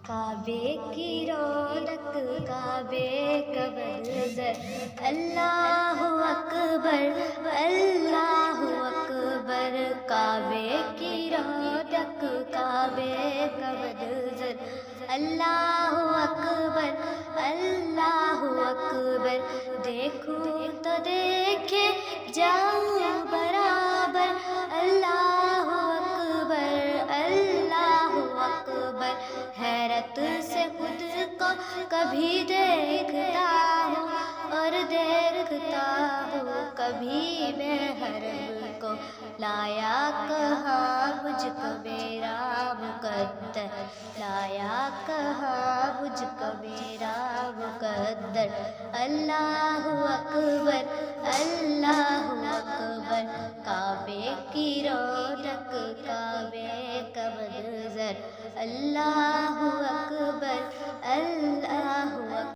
کعبے کی رونق کعبے کا منظر، اللہ اکبر اللہ اکبر، کعبے کی رونق کعبے کا منظر، اللہ اکبر اللہ اکبر، دیکھوں تو دیکھے جاؤں برابر، اللہ اکبر اللہ اکبر، حیرت سے خود کو کبھی دیکھتا ہوں اور دیکھتا ہوں کبھی میں حرم کو، لایا کہاں مجھ کو میرا مقدر، لایا کہاں مجھ کو میرا مقدر، اللہ اکبر اللہ اکبر، کعبے کی رونق کعبے کا منظر، اللہ